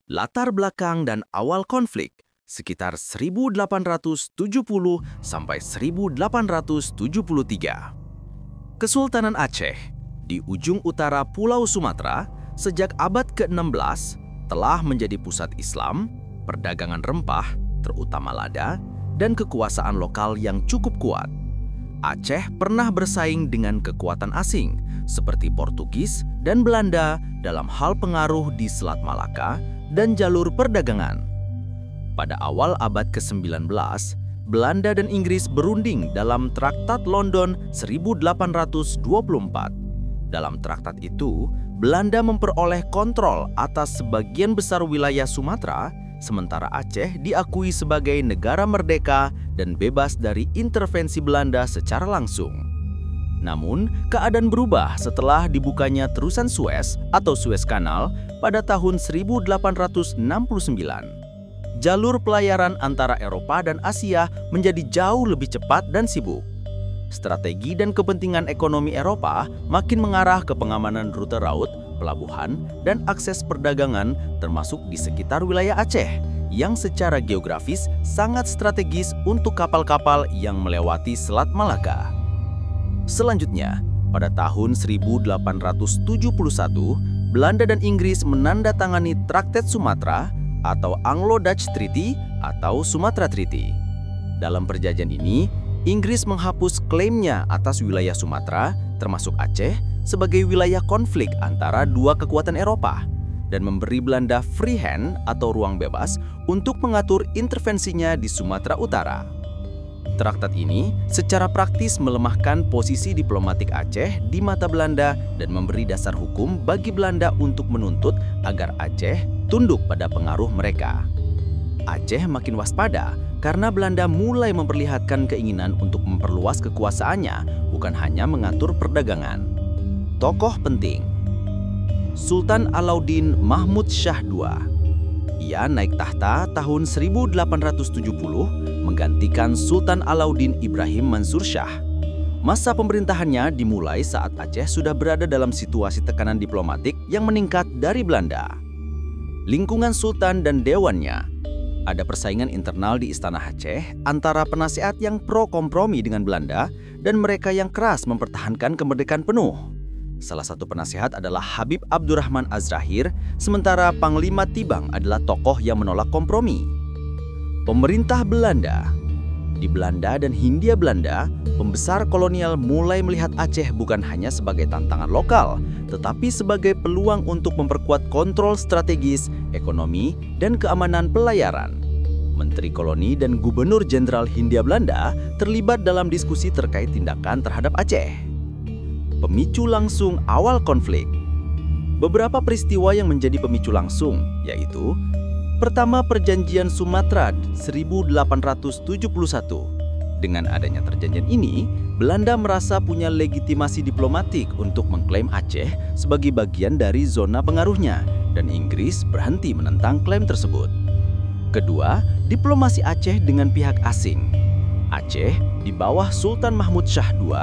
Latar belakang dan awal konflik sekitar 1870 sampai 1873. Kesultanan Aceh di ujung utara Pulau Sumatera sejak abad ke-16 telah menjadi pusat Islam, perdagangan rempah, terutama lada, dan kekuasaan lokal yang cukup kuat. Aceh pernah bersaing dengan kekuatan asing seperti Portugis dan Belanda dalam hal pengaruh di Selat Malaka dan jalur perdagangan. Pada awal abad ke-19, Belanda dan Inggris berunding dalam Traktat London 1824. Dalam traktat itu, Belanda memperoleh kontrol atas sebagian besar wilayah Sumatera, sementara Aceh diakui sebagai negara merdeka dan bebas dari intervensi Belanda secara langsung. Namun, keadaan berubah setelah dibukanya terusan Suez atau Suez Canal pada tahun 1869. Jalur pelayaran antara Eropa dan Asia menjadi jauh lebih cepat dan sibuk. Strategi dan kepentingan ekonomi Eropa makin mengarah ke pengamanan rute laut, pelabuhan, dan akses perdagangan termasuk di sekitar wilayah Aceh yang secara geografis sangat strategis untuk kapal-kapal yang melewati Selat Malaka. Selanjutnya, pada tahun 1871, Belanda dan Inggris menandatangani Traktat Sumatera atau Anglo-Dutch Treaty atau Sumatra Treaty. Dalam perjanjian ini, Inggris menghapus klaimnya atas wilayah Sumatera, termasuk Aceh, sebagai wilayah konflik antara dua kekuatan Eropa dan memberi Belanda free hand atau ruang bebas untuk mengatur intervensinya di Sumatera Utara. Traktat ini secara praktis melemahkan posisi diplomatik Aceh di mata Belanda dan memberi dasar hukum bagi Belanda untuk menuntut agar Aceh tunduk pada pengaruh mereka. Aceh makin waspada karena Belanda mulai memperlihatkan keinginan untuk memperluas kekuasaannya, bukan hanya mengatur perdagangan. Tokoh penting: Sultan Alauddin Mahmud Shah II. Ia naik tahta tahun 1870 menggantikan Sultan Alauddin Ibrahim Mansur Shah. Masa pemerintahannya dimulai saat Aceh sudah berada dalam situasi tekanan diplomatik yang meningkat dari Belanda. Lingkungan Sultan dan Dewannya. Ada persaingan internal di Istana Aceh antara penasehat yang pro-kompromi dengan Belanda dan mereka yang keras mempertahankan kemerdekaan penuh. Salah satu penasehat adalah Habib Abdurrahman Azrahir, sementara Panglima Tibang adalah tokoh yang menolak kompromi. Pemerintah Belanda. Di Belanda dan Hindia Belanda, pembesar kolonial mulai melihat Aceh bukan hanya sebagai tantangan lokal, tetapi sebagai peluang untuk memperkuat kontrol strategis, ekonomi, dan keamanan pelayaran. Menteri Koloni dan Gubernur Jenderal Hindia Belanda terlibat dalam diskusi terkait tindakan terhadap Aceh. Pemicu langsung awal konflik. Beberapa peristiwa yang menjadi pemicu langsung, yaitu: pertama, Perjanjian Sumatera 1871. Dengan adanya perjanjian ini, Belanda merasa punya legitimasi diplomatik untuk mengklaim Aceh sebagai bagian dari zona pengaruhnya, dan Inggris berhenti menentang klaim tersebut. Kedua, diplomasi Aceh dengan pihak asing. Aceh, di bawah Sultan Mahmud Shah II,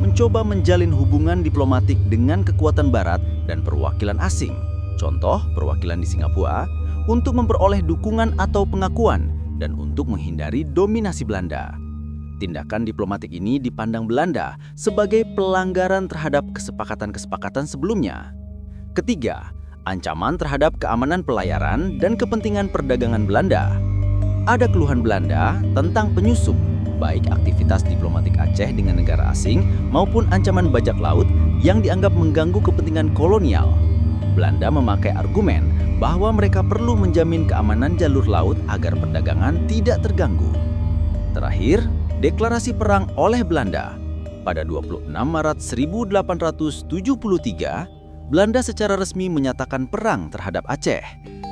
mencoba menjalin hubungan diplomatik dengan kekuatan barat dan perwakilan asing, contoh perwakilan di Singapura, untuk memperoleh dukungan atau pengakuan dan untuk menghindari dominasi Belanda. Tindakan diplomatik ini dipandang Belanda sebagai pelanggaran terhadap kesepakatan-kesepakatan sebelumnya. Ketiga, ancaman terhadap keamanan pelayaran dan kepentingan perdagangan Belanda. Ada keluhan Belanda tentang penyusup, baik aktivitas diplomatik Aceh dengan negara asing maupun ancaman bajak laut yang dianggap mengganggu kepentingan kolonial. Belanda memakai argumen bahwa mereka perlu menjamin keamanan jalur laut agar perdagangan tidak terganggu. Terakhir, deklarasi perang oleh Belanda. Pada 26 Maret 1873, Belanda secara resmi menyatakan perang terhadap Aceh.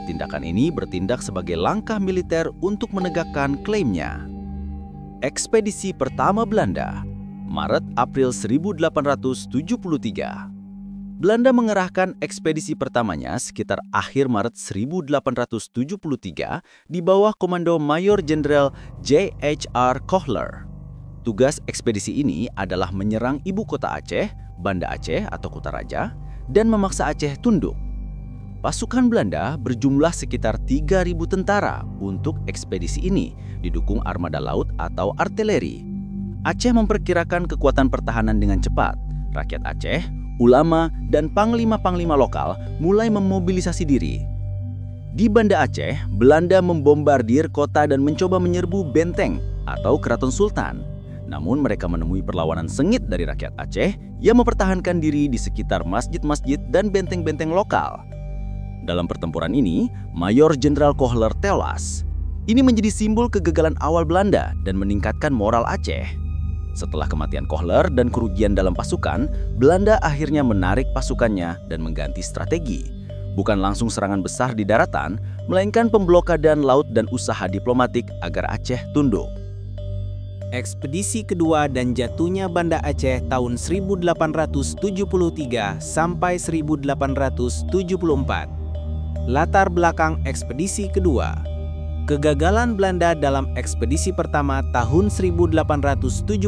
Tindakan ini bertindak sebagai langkah militer untuk menegakkan klaimnya. Ekspedisi pertama Belanda, Maret-April 1873. Belanda mengerahkan ekspedisi pertamanya sekitar akhir Maret 1873 di bawah komando Mayor Jenderal J.H.R. Kohler. Tugas ekspedisi ini adalah menyerang ibu kota Aceh, Banda Aceh atau Kutaraja, dan memaksa Aceh tunduk. Pasukan Belanda berjumlah sekitar 3.000 tentara untuk ekspedisi ini, didukung armada laut atau artileri. Aceh memperkirakan kekuatan pertahanan dengan cepat. Rakyat Aceh, ulama, dan panglima-panglima lokal mulai memobilisasi diri. Di Banda Aceh, Belanda membombardir kota dan mencoba menyerbu benteng atau keraton sultan. Namun mereka menemui perlawanan sengit dari rakyat Aceh yang mempertahankan diri di sekitar masjid-masjid dan benteng-benteng lokal. Dalam pertempuran ini, Mayor Jenderal Kohler tewas. Ini menjadi simbol kegagalan awal Belanda dan meningkatkan moral Aceh. Setelah kematian Kohler dan kerugian dalam pasukan, Belanda akhirnya menarik pasukannya dan mengganti strategi. Bukan langsung serangan besar di daratan, melainkan pemblokadaan laut dan usaha diplomatik agar Aceh tunduk. Ekspedisi kedua dan jatuhnya Banda Aceh tahun 1873 sampai 1874. Latar belakang ekspedisi kedua. Kegagalan Belanda dalam ekspedisi pertama tahun 1873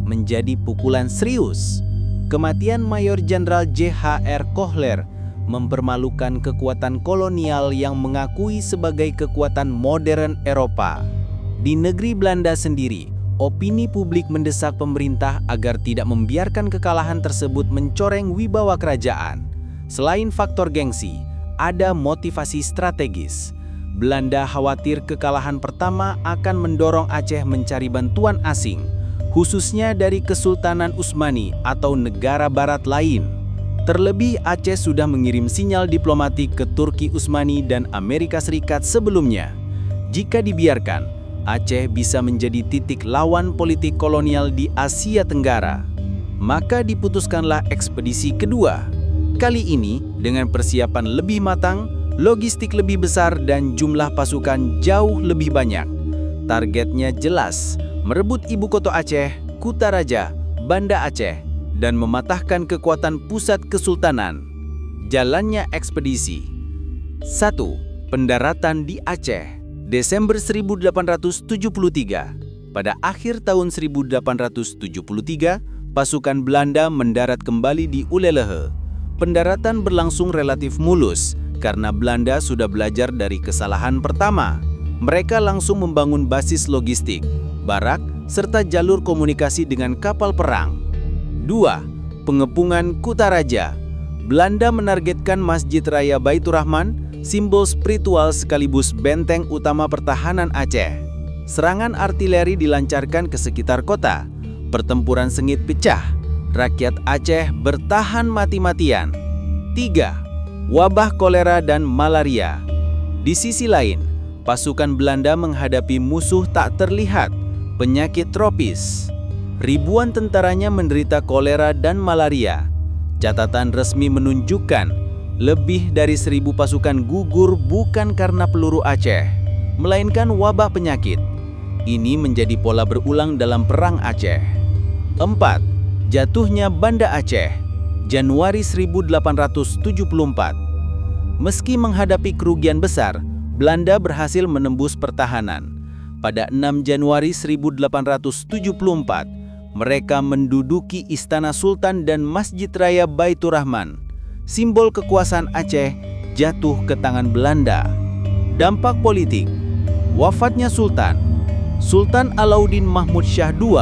menjadi pukulan serius. Kematian Mayor Jenderal J.H.R. Kohler mempermalukan kekuatan kolonial yang mengakui sebagai kekuatan modern Eropa. Di negeri Belanda sendiri, opini publik mendesak pemerintah agar tidak membiarkan kekalahan tersebut mencoreng wibawa kerajaan. Selain faktor gengsi, ada motivasi strategis. Belanda khawatir kekalahan pertama akan mendorong Aceh mencari bantuan asing, khususnya dari Kesultanan Utsmani atau negara barat lain. Terlebih Aceh sudah mengirim sinyal diplomatik ke Turki Utsmani dan Amerika Serikat sebelumnya. Jika dibiarkan, Aceh bisa menjadi titik lawan politik kolonial di Asia Tenggara. Maka diputuskanlah ekspedisi kedua. Kali ini dengan persiapan lebih matang, logistik lebih besar dan jumlah pasukan jauh lebih banyak. Targetnya jelas, merebut ibu kota Aceh, Kutaraja, Banda Aceh, dan mematahkan kekuatan pusat kesultanan. Jalannya ekspedisi. 1. Pendaratan di Aceh. Desember 1873. Pada akhir tahun 1873, pasukan Belanda mendarat kembali di Ulelehe. Pendaratan berlangsung relatif mulus karena Belanda sudah belajar dari kesalahan pertama. Mereka langsung membangun basis logistik, barak, serta jalur komunikasi dengan kapal perang. 2. Pengepungan Kutaraja. Belanda menargetkan Masjid Raya Baitur Rahman, simbol spiritual sekaligus benteng utama pertahanan Aceh. Serangan artileri dilancarkan ke sekitar kota. Pertempuran sengit pecah. Rakyat Aceh bertahan mati-matian. 3. Wabah kolera dan malaria. Di sisi lain, pasukan Belanda menghadapi musuh tak terlihat, penyakit tropis. Ribuan tentaranya menderita kolera dan malaria. Catatan resmi menunjukkan lebih dari 1.000 pasukan gugur bukan karena peluru Aceh, melainkan wabah penyakit. Ini menjadi pola berulang dalam Perang Aceh. 4. Jatuhnya Banda Aceh, Januari 1874. Meski menghadapi kerugian besar, Belanda berhasil menembus pertahanan. Pada 6 Januari 1874, mereka menduduki Istana Sultan dan Masjid Raya Baitur Rahman. Simbol kekuasaan Aceh jatuh ke tangan Belanda. Dampak politik. Wafatnya Sultan. Sultan Alauddin Mahmud Shah II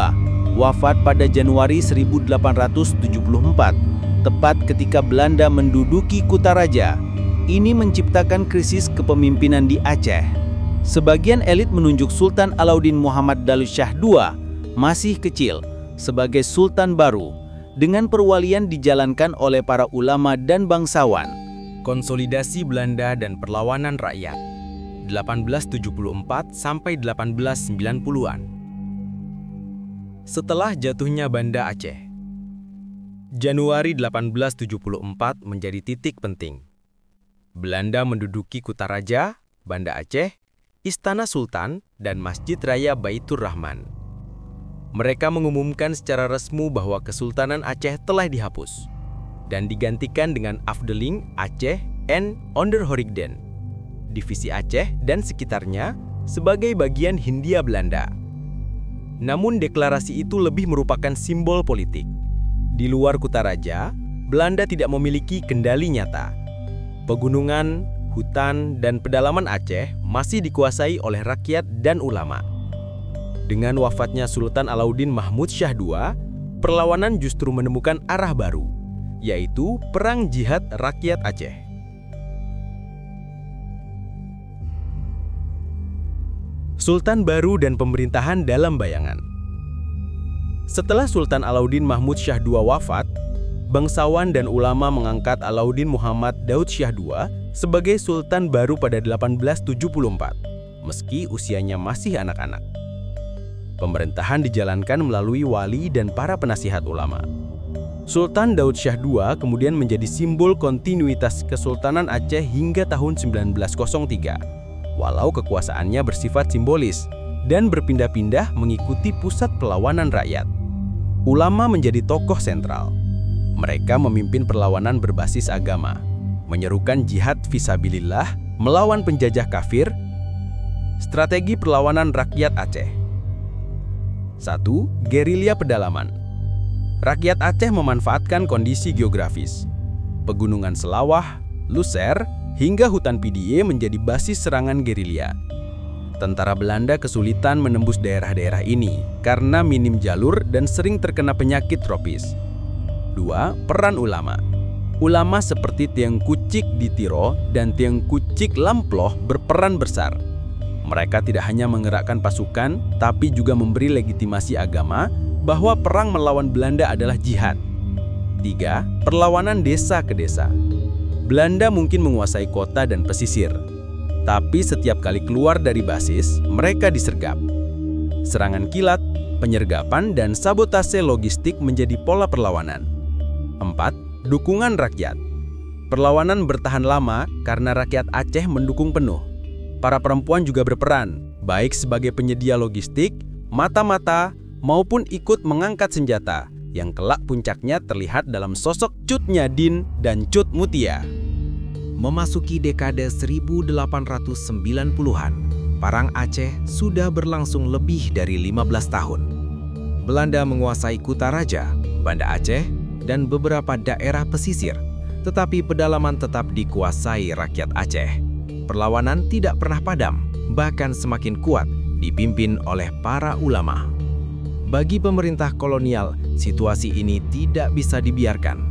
wafat pada Januari 1874, tepat ketika Belanda menduduki Kutaraja. Ini menciptakan krisis kepemimpinan di Aceh. Sebagian elit menunjuk Sultan Alauddin Muhammad Dalu Shah II masih kecil sebagai Sultan baru, dengan perwalian dijalankan oleh para ulama dan bangsawan. Konsolidasi Belanda dan perlawanan rakyat 1874 sampai 1890-an. Setelah jatuhnya Banda Aceh, Januari 1874 menjadi titik penting. Belanda menduduki Kutaraja, Banda Aceh, Istana Sultan, dan Masjid Raya Baitur Rahman. Mereka mengumumkan secara resmi bahwa Kesultanan Aceh telah dihapus dan digantikan dengan Afdeling Aceh en Onderhoorigden, Divisi Aceh dan sekitarnya sebagai bagian Hindia Belanda. Namun deklarasi itu lebih merupakan simbol politik. Di luar Kutaraja, Belanda tidak memiliki kendali nyata. pegunungan, hutan, dan pedalaman Aceh masih dikuasai oleh rakyat dan ulama. Dengan wafatnya Sultan Alauddin Mahmud Shah II, perlawanan justru menemukan arah baru, yaitu Perang Jihad Rakyat Aceh. Sultan baru dan pemerintahan dalam bayangan. Setelah Sultan Alauddin Mahmud Shah II wafat, bangsawan dan ulama mengangkat Alauddin Muhammad Daud Shah II sebagai sultan baru pada 1874, meski usianya masih anak-anak. Pemerintahan dijalankan melalui wali dan para penasihat ulama. Sultan Daud Shah II kemudian menjadi simbol kontinuitas Kesultanan Aceh hingga tahun 1903, walau kekuasaannya bersifat simbolis dan berpindah-pindah mengikuti pusat perlawanan rakyat. Ulama menjadi tokoh sentral. Mereka memimpin perlawanan berbasis agama, menyerukan jihad fisabilillah melawan penjajah kafir. Strategi perlawanan rakyat Aceh. 1. Gerilya pedalaman. Rakyat Aceh memanfaatkan kondisi geografis. Pegunungan Selawah, Luser, hingga hutan PDA menjadi basis serangan gerilya. Tentara Belanda kesulitan menembus daerah-daerah ini karena minim jalur dan sering terkena penyakit tropis. 2. Peran ulama. Ulama seperti Tieng Kucik di Tiro dan Tieng Kucik Lamploh berperan besar. Mereka tidak hanya menggerakkan pasukan, tapi juga memberi legitimasi agama bahwa perang melawan Belanda adalah jihad. 3. Perlawanan desa ke desa. Belanda mungkin menguasai kota dan pesisir, tapi setiap kali keluar dari basis, mereka disergap. Serangan kilat, penyergapan, dan sabotase logistik menjadi pola perlawanan. 4. Dukungan rakyat. Perlawanan bertahan lama karena rakyat Aceh mendukung penuh. Para perempuan juga berperan, baik sebagai penyedia logistik, mata-mata, maupun ikut mengangkat senjata, yang kelak puncaknya terlihat dalam sosok Cut Nyadin dan Cut Mutia. Memasuki dekade 1890-an, Perang Aceh sudah berlangsung lebih dari 15 tahun. Belanda menguasai Kutaraja, Banda Aceh, dan beberapa daerah pesisir, tetapi pedalaman tetap dikuasai rakyat Aceh. Perlawanan tidak pernah padam, bahkan semakin kuat, dipimpin oleh para ulama. Bagi pemerintah kolonial, situasi ini tidak bisa dibiarkan.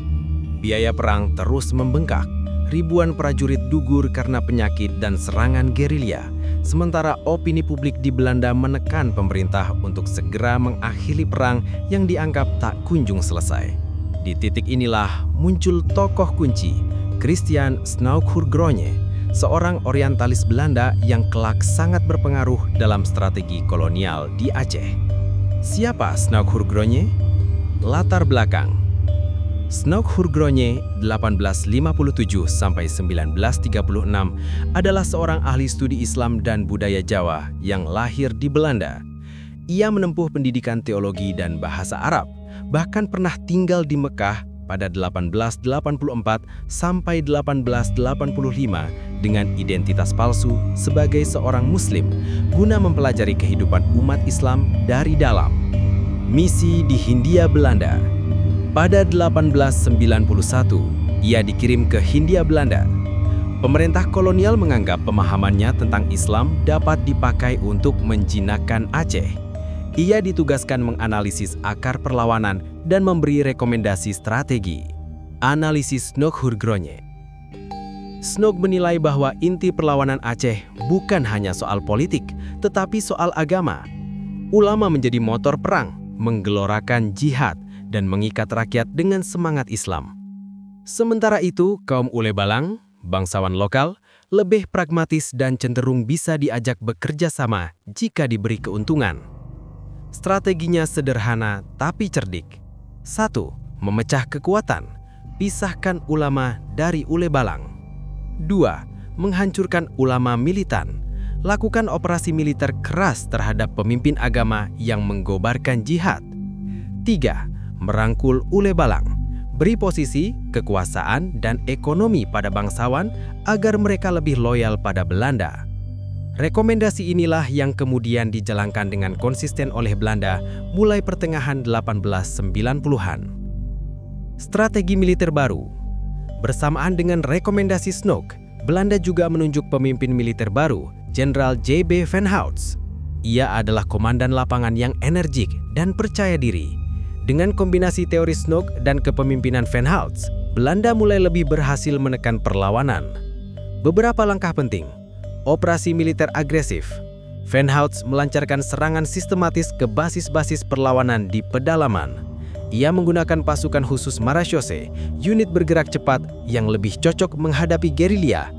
Biaya perang terus membengkak. Ribuan prajurit gugur karena penyakit dan serangan gerilya, sementara opini publik di Belanda menekan pemerintah untuk segera mengakhiri perang yang dianggap tak kunjung selesai. Di titik inilah muncul tokoh kunci, Christian Snaukhurgronye, seorang orientalis Belanda yang kelak sangat berpengaruh dalam strategi kolonial di Aceh. Siapa Snaukhurgronye? Latar belakang. Snaukhurgronye 1857-1936 adalah seorang ahli studi Islam dan budaya Jawa yang lahir di Belanda. Ia menempuh pendidikan teologi dan bahasa Arab, bahkan pernah tinggal di Mekah pada 1884 sampai 1885 dengan identitas palsu sebagai seorang Muslim guna mempelajari kehidupan umat Islam dari dalam. Misi di Hindia Belanda. Pada 1891, ia dikirim ke Hindia Belanda. Pemerintah kolonial menganggap pemahamannya tentang Islam dapat dipakai untuk menjinakkan Aceh. Ia ditugaskan menganalisis akar perlawanan dan memberi rekomendasi strategi. Analisis Snaukhurgronye. Snook menilai bahwa inti perlawanan Aceh bukan hanya soal politik, tetapi soal agama. Ulama menjadi motor perang, menggelorakan jihad, dan mengikat rakyat dengan semangat Islam. Sementara itu, kaum Ule Balang, bangsawan lokal, lebih pragmatis dan cenderung bisa diajak bekerja sama jika diberi keuntungan. Strateginya sederhana tapi cerdik. 1. Memecah kekuatan. Pisahkan ulama dari Ule Balang. 2. Menghancurkan ulama militan. Lakukan operasi militer keras terhadap pemimpin agama yang menggobarkan jihad. 3. Merangkul Ule Balang, beri posisi, kekuasaan, dan ekonomi pada bangsawan agar mereka lebih loyal pada Belanda. Rekomendasi inilah yang kemudian dijalankan dengan konsisten oleh Belanda mulai pertengahan 1890-an. Strategi militer baru. Bersamaan dengan rekomendasi Snoek, Belanda juga menunjuk pemimpin militer baru, Jenderal J.B. Van Houts. Ia adalah komandan lapangan yang energik dan percaya diri. Dengan kombinasi teori Snoek dan kepemimpinan Van Houts, Belanda mulai lebih berhasil menekan perlawanan. Beberapa langkah penting. Operasi militer agresif. Van Houts melancarkan serangan sistematis ke basis-basis perlawanan di pedalaman. Ia menggunakan pasukan khusus marechaussee, unit bergerak cepat yang lebih cocok menghadapi gerilya.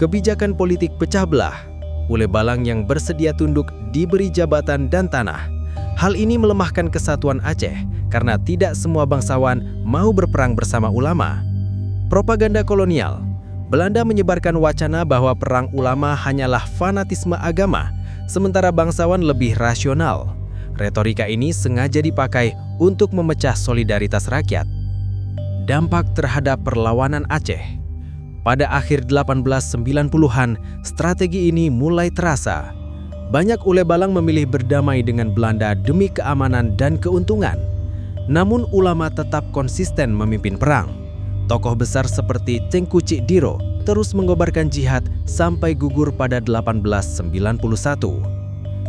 Kebijakan politik pecah belah. Ule Balang yang bersedia tunduk diberi jabatan dan tanah. Hal ini melemahkan kesatuan Aceh karena tidak semua bangsawan mau berperang bersama ulama. Propaganda kolonial. Belanda menyebarkan wacana bahwa perang ulama hanyalah fanatisme agama, sementara bangsawan lebih rasional. Retorika ini sengaja dipakai untuk memecah solidaritas rakyat. Dampak terhadap perlawanan Aceh. Pada akhir 1890-an, strategi ini mulai terasa. Banyak Ule Balang memilih berdamai dengan Belanda demi keamanan dan keuntungan. Namun ulama tetap konsisten memimpin perang. Tokoh besar seperti Tengku Cik Diro terus mengobarkan jihad sampai gugur pada 1891.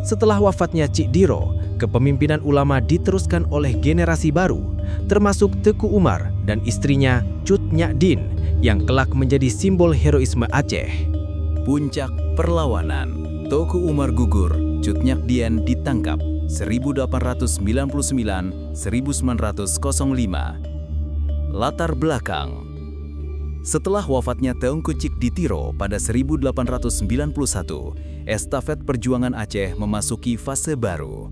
Setelah wafatnya Cik Diro, kepemimpinan ulama diteruskan oleh generasi baru, termasuk Teku Umar dan istrinya Cut Nyak Dien, yang kelak menjadi simbol heroisme Aceh. Puncak perlawanan. Teku Umar gugur, Cut Nyak Dien ditangkap 1899-1905. Latar belakang. Setelah wafatnya Teungku Cik Ditiro pada 1891, estafet perjuangan Aceh memasuki fase baru.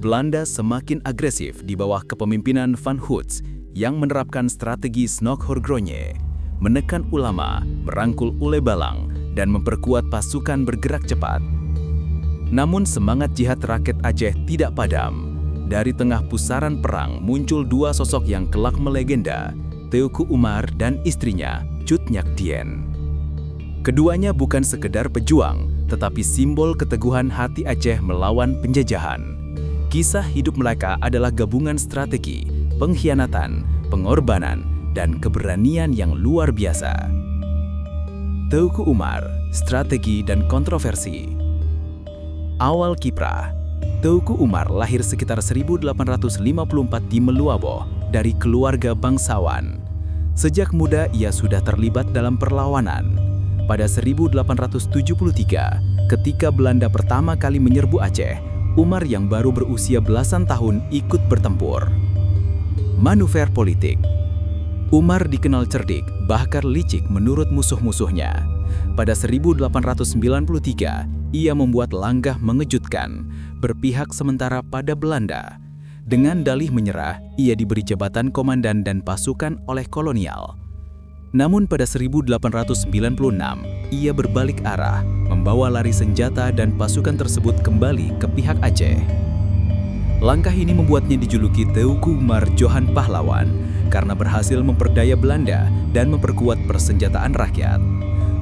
Belanda semakin agresif di bawah kepemimpinan Van Houts yang menerapkan strategi Snoek-Hurgronje, menekan ulama, merangkul Ule Balang, dan memperkuat pasukan bergerak cepat. Namun semangat jihad rakyat Aceh tidak padam. Dari tengah pusaran perang muncul dua sosok yang kelak melegenda, Teungku Umar dan istrinya, Cut Nyak Dien. Keduanya bukan sekedar pejuang, tetapi simbol keteguhan hati Aceh melawan penjajahan. Kisah hidup mereka adalah gabungan strategi, pengkhianatan, pengorbanan, dan keberanian yang luar biasa. Teungku Umar, strategi dan kontroversi. Awal kiprah. Teungku Umar lahir sekitar 1854 di Meluabo dari keluarga bangsawan. Sejak muda ia sudah terlibat dalam perlawanan. Pada 1873, ketika Belanda pertama kali menyerbu Aceh, Umar yang baru berusia belasan tahun ikut bertempur. Manuver politik. Umar dikenal cerdik, bahkan licik menurut musuh-musuhnya. Pada 1893, ia membuat langkah mengejutkan, berpihak sementara pada Belanda. Dengan dalih menyerah, ia diberi jabatan komandan dan pasukan oleh kolonial. Namun pada 1896, ia berbalik arah, membawa lari senjata dan pasukan tersebut kembali ke pihak Aceh. Langkah ini membuatnya dijuluki Teungku Umar Johan Pahlawan karena berhasil memperdaya Belanda dan memperkuat persenjataan rakyat.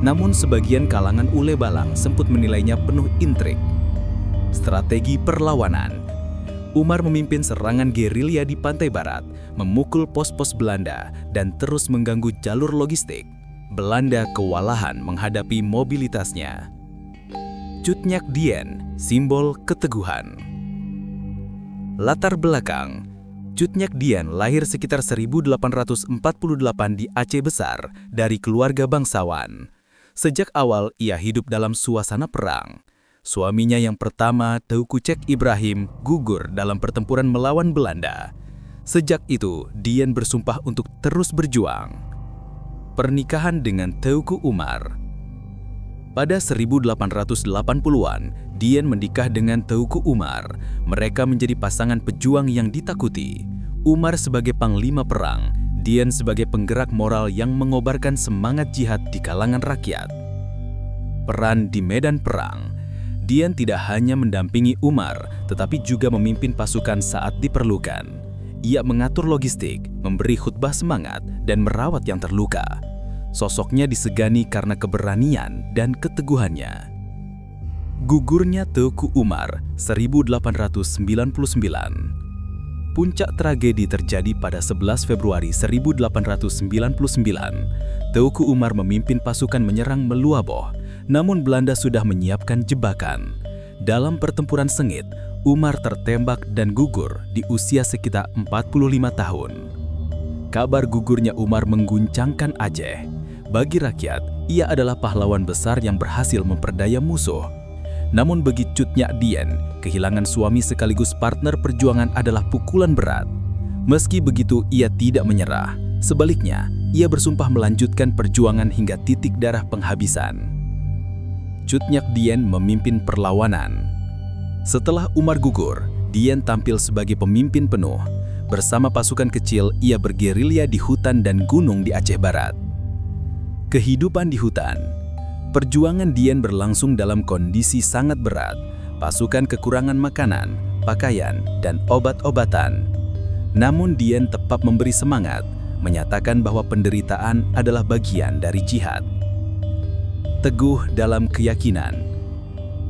Namun sebagian kalangan Ule Balang sempat menilainya penuh intrik. Strategi perlawanan. Umar memimpin serangan gerilya di pantai barat, memukul pos-pos Belanda, dan terus mengganggu jalur logistik. Belanda kewalahan menghadapi mobilitasnya. Cut Nyak Dien, simbol keteguhan. Latar belakang. Cut Nyak Dien lahir sekitar 1848 di Aceh Besar dari keluarga bangsawan. Sejak awal ia hidup dalam suasana perang. Suaminya yang pertama, Teungku Cek Ibrahim, gugur dalam pertempuran melawan Belanda. Sejak itu, Dien bersumpah untuk terus berjuang. Pernikahan dengan Teungku Umar. Pada 1880-an, Dien menikah dengan Teungku Umar. Mereka menjadi pasangan pejuang yang ditakuti. Umar sebagai panglima perang, Dien sebagai penggerak moral yang mengobarkan semangat jihad di kalangan rakyat. Peran di medan perang. Dien tidak hanya mendampingi Umar, tetapi juga memimpin pasukan saat diperlukan. Ia mengatur logistik, memberi khutbah semangat, dan merawat yang terluka. Sosoknya disegani karena keberanian dan keteguhannya. Gugurnya Teungku Umar 1899. Puncak tragedi terjadi pada 11 Februari 1899. Teuku Umar memimpin pasukan menyerang Meluaboh, namun Belanda sudah menyiapkan jebakan. Dalam pertempuran sengit, Umar tertembak dan gugur di usia sekitar 45 tahun. Kabar gugurnya Umar mengguncangkan Aceh. Bagi rakyat, ia adalah pahlawan besar yang berhasil memperdaya musuh. Namun bagi Cut Nyak Dien, kehilangan suami sekaligus partner perjuangan adalah pukulan berat. Meski begitu, ia tidak menyerah. Sebaliknya, ia bersumpah melanjutkan perjuangan hingga titik darah penghabisan. Cut Nyak Dien memimpin perlawanan. Setelah Umar gugur, Dien tampil sebagai pemimpin penuh. Bersama pasukan kecil, ia bergerilya di hutan dan gunung di Aceh Barat. Kehidupan di hutan. Perjuangan Dien berlangsung dalam kondisi sangat berat. Pasukan kekurangan makanan, pakaian, dan obat-obatan. Namun Dien tetap memberi semangat, menyatakan bahwa penderitaan adalah bagian dari jihad. Teguh dalam keyakinan.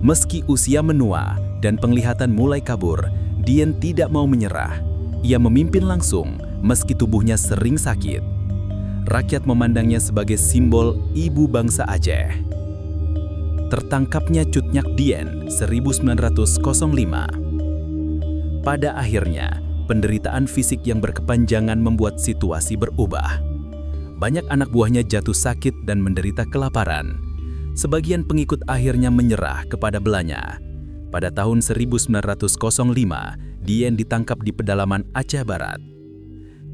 Meski usia menua dan penglihatan mulai kabur, Dien tidak mau menyerah. Ia memimpin langsung, meski tubuhnya sering sakit. Rakyat memandangnya sebagai simbol ibu bangsa Aceh. Tertangkapnya Cut Nyak Dien 1905. Pada akhirnya, penderitaan fisik yang berkepanjangan membuat situasi berubah. Banyak anak buahnya jatuh sakit dan menderita kelaparan. Sebagian pengikut akhirnya menyerah kepada Belanda. Pada tahun 1905, Dien ditangkap di pedalaman Aceh Barat.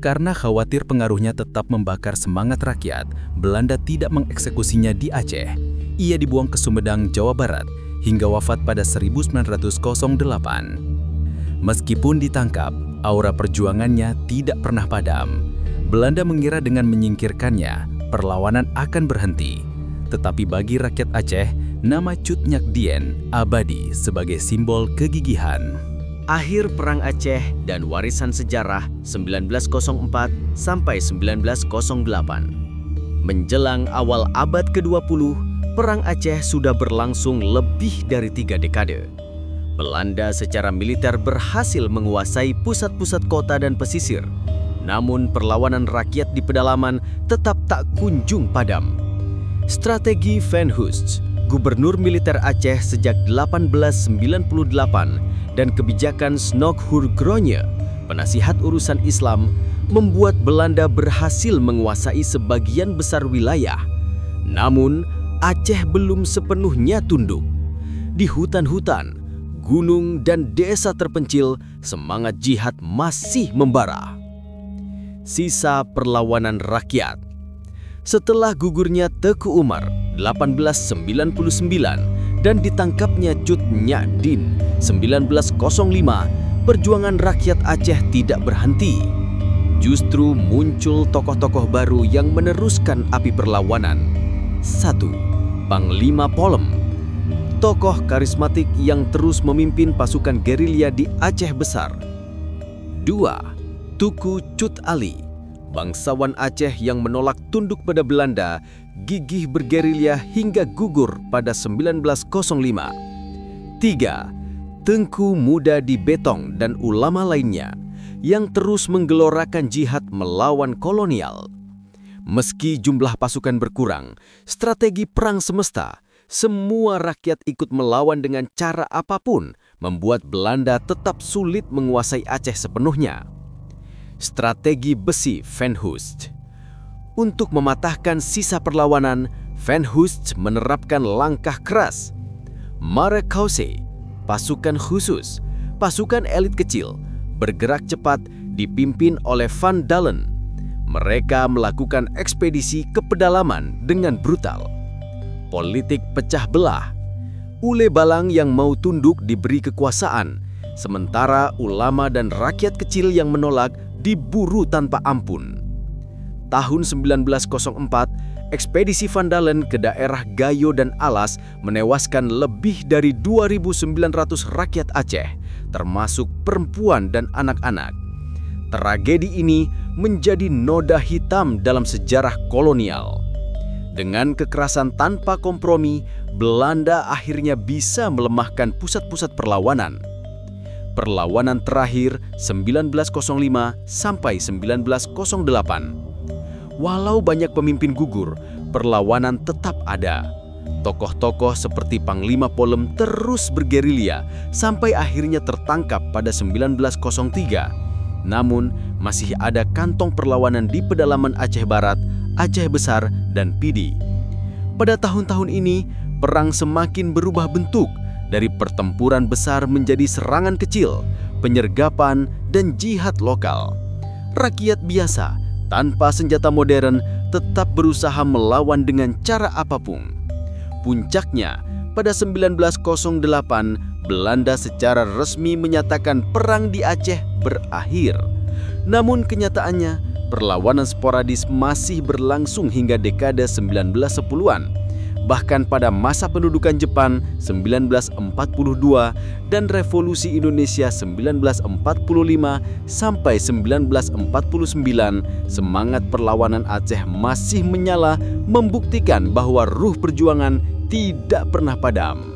Karena khawatir pengaruhnya tetap membakar semangat rakyat, Belanda tidak mengeksekusinya di Aceh. Ia dibuang ke Sumedang, Jawa Barat, hingga wafat pada 1908. Meskipun ditangkap, aura perjuangannya tidak pernah padam. Belanda mengira dengan menyingkirkannya, perlawanan akan berhenti. Tetapi bagi rakyat Aceh, nama Cut Nyak Dien abadi sebagai simbol kegigihan. Akhir Perang Aceh dan warisan sejarah 1904 sampai 1908. Menjelang awal abad ke-20, Perang Aceh sudah berlangsung lebih dari 3 dekade. Belanda secara militer berhasil menguasai pusat-pusat kota dan pesisir. Namun perlawanan rakyat di pedalaman tetap tak kunjung padam. Strategi Van Hust, gubernur militer Aceh sejak 1898, dan kebijakan Snokhur Gronye, penasihat urusan Islam, membuat Belanda berhasil menguasai sebagian besar wilayah. Namun, Aceh belum sepenuhnya tunduk. Di hutan-hutan, gunung, dan desa terpencil, semangat jihad masih membara. Sisa perlawanan rakyat. Setelah gugurnya Teuku Umar 1899 dan ditangkapnya Cut Nyak Dien 1905, perjuangan rakyat Aceh tidak berhenti. Justru muncul tokoh-tokoh baru yang meneruskan api perlawanan. 1. Panglima Polem, tokoh karismatik yang terus memimpin pasukan gerilya di Aceh Besar. 2. Tuku Cut Ali, bangsawan Aceh yang menolak tunduk pada Belanda, gigih bergerilya hingga gugur pada 1905. 3. Tengku Muda di Betong dan ulama lainnya yang terus menggelorakan jihad melawan kolonial. Meski jumlah pasukan berkurang, strategi perang semesta, semua rakyat ikut melawan dengan cara apapun, membuat Belanda tetap sulit menguasai Aceh sepenuhnya. Strategi besi Van Hust. Untuk mematahkan sisa perlawanan, Van Hust menerapkan langkah keras. Marekause, pasukan khusus, pasukan elit kecil, bergerak cepat dipimpin oleh Van Dalen. Mereka melakukan ekspedisi ke pedalaman dengan brutal. Politik pecah belah. Ule Balang yang mau tunduk diberi kekuasaan, sementara ulama dan rakyat kecil yang menolak diburu tanpa ampun. Tahun 1904, ekspedisi Van Dalen ke daerah Gayo dan Alas menewaskan lebih dari 2.900 rakyat Aceh, termasuk perempuan dan anak-anak. Tragedi ini menjadi noda hitam dalam sejarah kolonial. Dengan kekerasan tanpa kompromi, Belanda akhirnya bisa melemahkan pusat-pusat perlawanan. perlawanan terakhir 1905 sampai 1908. Walau banyak pemimpin gugur, perlawanan tetap ada. Tokoh-tokoh seperti Panglima Polem terus bergerilya sampai akhirnya tertangkap pada 1903. Namun, masih ada kantong perlawanan di pedalaman Aceh Barat, Aceh Besar, dan Pidi. Pada tahun-tahun ini, perang semakin berubah bentuk dari pertempuran besar menjadi serangan kecil, penyergapan, dan jihad lokal. Rakyat biasa tanpa senjata modern tetap berusaha melawan dengan cara apapun. Puncaknya, pada 1908, Belanda secara resmi menyatakan perang di Aceh berakhir. Namun kenyataannya, perlawanan sporadis masih berlangsung hingga dekade 1910-an. Bahkan pada masa pendudukan Jepang 1942 dan Revolusi Indonesia 1945 sampai 1949, semangat perlawanan Aceh masih menyala, membuktikan bahwa ruh perjuangan tidak pernah padam.